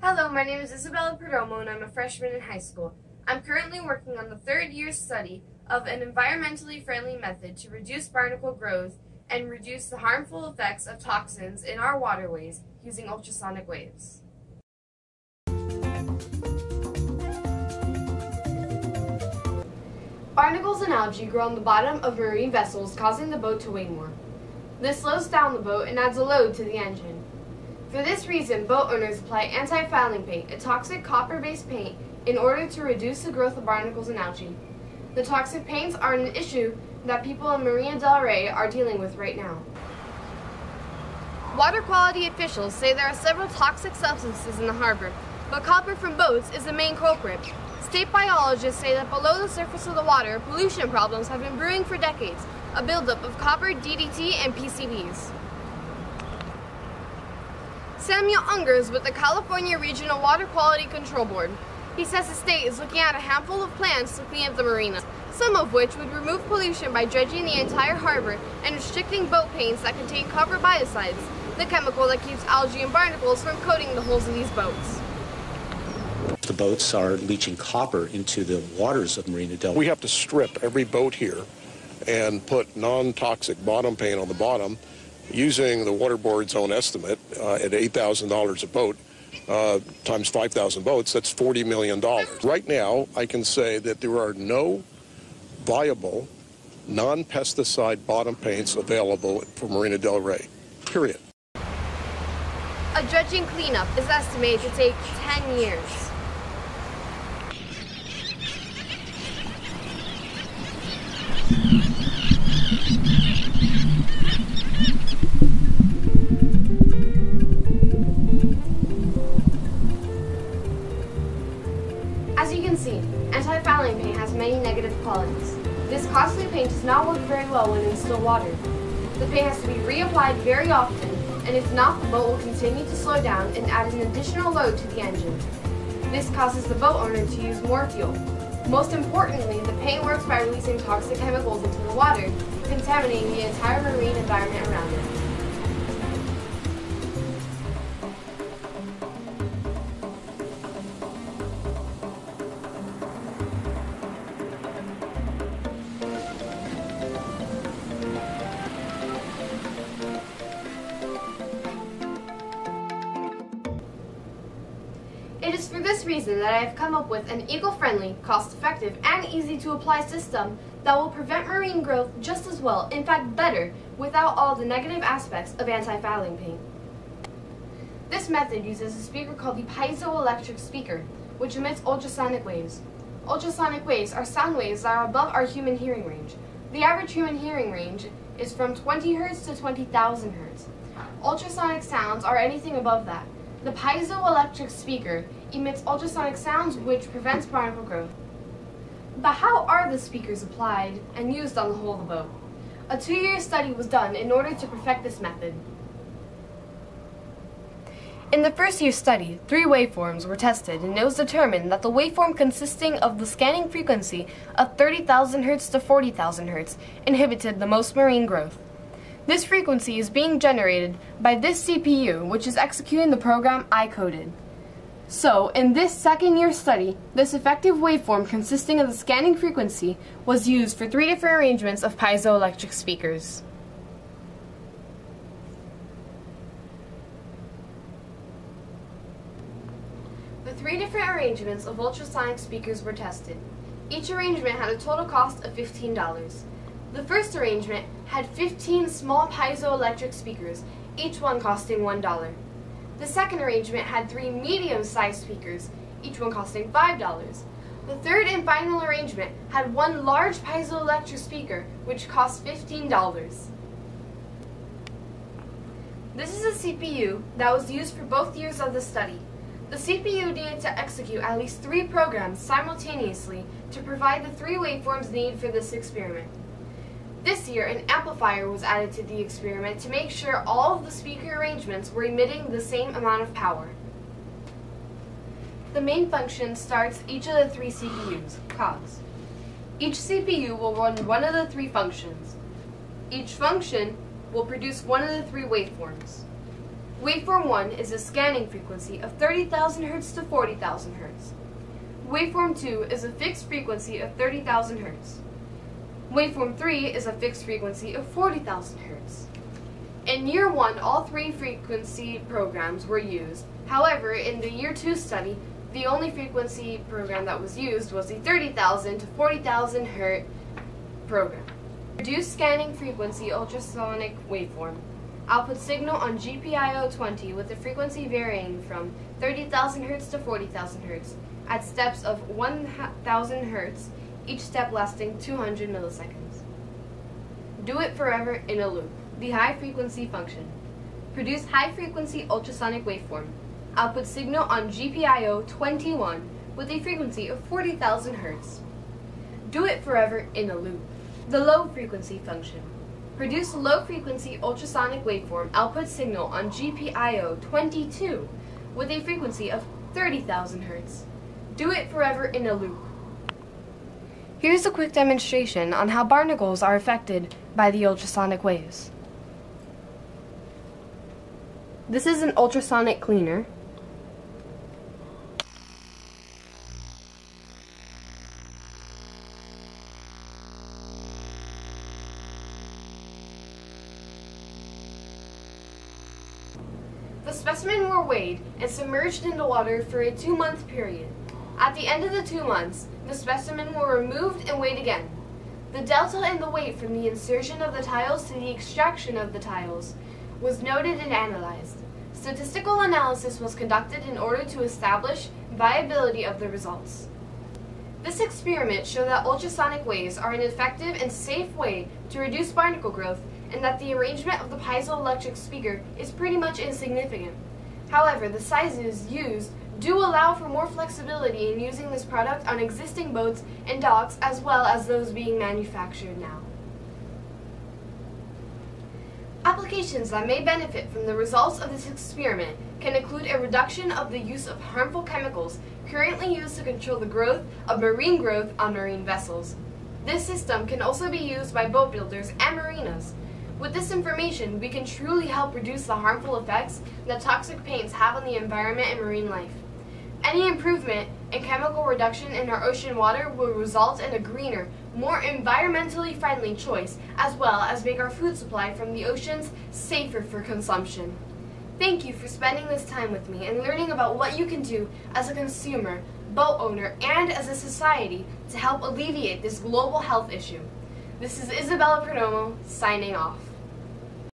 Hello, my name is Isabella Perdomo and I'm a freshman in high school. I'm currently working on the third year study of an environmentally friendly method to reduce barnacle growth and reduce the harmful effects of toxins in our waterways using ultrasonic waves. Barnacles and algae grow on the bottom of marine vessels, causing the boat to weigh more. This slows down the boat and adds a load to the engine. For this reason, boat owners apply anti-fouling paint, a toxic copper-based paint, in order to reduce the growth of barnacles and algae. The toxic paints are an issue that people in Marina del Rey are dealing with right now. Water quality officials say there are several toxic substances in the harbor, but copper from boats is the main culprit. State biologists say that below the surface of the water, pollution problems have been brewing for decades, a buildup of copper, DDT, and PCBs. Samuel Unger is with the California Regional Water Quality Control Board. He says the state is looking at a handful of plans to clean up the marina, some of which would remove pollution by dredging the entire harbor and restricting boat paints that contain copper biocides, the chemical that keeps algae and barnacles from coating the hulls of these boats. The boats are leaching copper into the waters of Marina del Rey. We have to strip every boat here and put non-toxic bottom paint on the bottom using the Water Board's own estimate at $8,000 a boat times 5,000 boats, that's $40 million. Right now, I can say that there are no viable non-pesticide bottom paints available for Marina del Rey, period. A dredging cleanup is estimated to take 10 years. As you can see, anti-fouling paint has many negative qualities. This costly paint does not work very well when in still water. The paint has to be reapplied very often, and if not, the boat will continue to slow down and add an additional load to the engine. This causes the boat owner to use more fuel. Most importantly, the paint works by releasing toxic chemicals into the water, contaminating the entire marine environment around it. It is for this reason that I have come up with an eco-friendly, cost-effective, and easy-to-apply system that will prevent marine growth just as well, in fact better, without all the negative aspects of anti-fouling paint. This method uses a speaker called the piezoelectric speaker, which emits ultrasonic waves. Ultrasonic waves are sound waves that are above our human hearing range. The average human hearing range is from 20 Hz to 20,000 Hz. Ultrasonic sounds are anything above that. The piezoelectric speaker emits ultrasonic sounds which prevents barnacle growth. But how are the speakers applied and used on the hull of the boat? A 2-year study was done in order to perfect this method. In the first year study, 3 waveforms were tested, and it was determined that the waveform consisting of the scanning frequency of 30,000 Hz to 40,000 Hz inhibited the most marine growth. This frequency is being generated by this CPU, which is executing the program I coded. So, in this second-year study, this effective waveform consisting of the scanning frequency was used for 3 different arrangements of piezoelectric speakers. The 3 different arrangements of ultrasonic speakers were tested. Each arrangement had a total cost of $15. The first arrangement had 15 small piezoelectric speakers, each one costing $1. The second arrangement had 3 medium-sized speakers, each one costing $5. The third and final arrangement had 1 large piezoelectric speaker, which cost $15. This is a CPU that was used for both years of the study. The CPU needed to execute at least 3 programs simultaneously to provide the 3 waveforms needed for this experiment. This year, an amplifier was added to the experiment to make sure all of the speaker arrangements were emitting the same amount of power. The main function starts each of the 3 CPUs, cogs. Each CPU will run one of the 3 functions. Each function will produce one of the 3 waveforms. Waveform 1 is a scanning frequency of 30,000 Hz to 40,000 Hz. Waveform 2 is a fixed frequency of 30,000 Hz. Waveform 3 is a fixed frequency of 40,000 Hz. In year 1, all three frequency programs were used. However, in the year 2 study, the only frequency program that was used was the 30,000 to 40,000 Hz program. Reduced scanning frequency ultrasonic waveform. Output signal on GPIO 20 with the frequency varying from 30,000 Hz to 40,000 Hz at steps of 1,000 Hz, each step lasting 200 milliseconds. Do it forever in a loop. The high frequency function. Produce high frequency ultrasonic waveform. Output signal on GPIO 21 with a frequency of 40,000 Hz. Do it forever in a loop. The low frequency function. Produce low frequency ultrasonic waveform output signal on GPIO 22 with a frequency of 30,000 Hz. Do it forever in a loop. Here's a quick demonstration on how barnacles are affected by the ultrasonic waves. This is an ultrasonic cleaner. The specimen were weighed and submerged in the water for a 2-month period. At the end of the 2 months, the specimen were removed and weighed again. The delta in the weight from the insertion of the tiles to the extraction of the tiles was noted and analyzed. Statistical analysis was conducted in order to establish viability of the results. This experiment showed that ultrasonic waves are an effective and safe way to reduce barnacle growth and that the arrangement of the piezoelectric speaker is pretty much insignificant. However, the sizes used do allow for more flexibility in using this product on existing boats and docks as well as those being manufactured now. Applications that may benefit from the results of this experiment can include a reduction of the use of harmful chemicals currently used to control the growth of marine growth on marine vessels. This system can also be used by boat builders and marinas. With this information, we can truly help reduce the harmful effects that toxic paints have on the environment and marine life. Any improvement in chemical reduction in our ocean water will result in a greener, more environmentally friendly choice, as well as make our food supply from the oceans safer for consumption. Thank you for spending this time with me and learning about what you can do as a consumer, boat owner, and as a society to help alleviate this global health issue. This is Isabella Perdomo, signing off.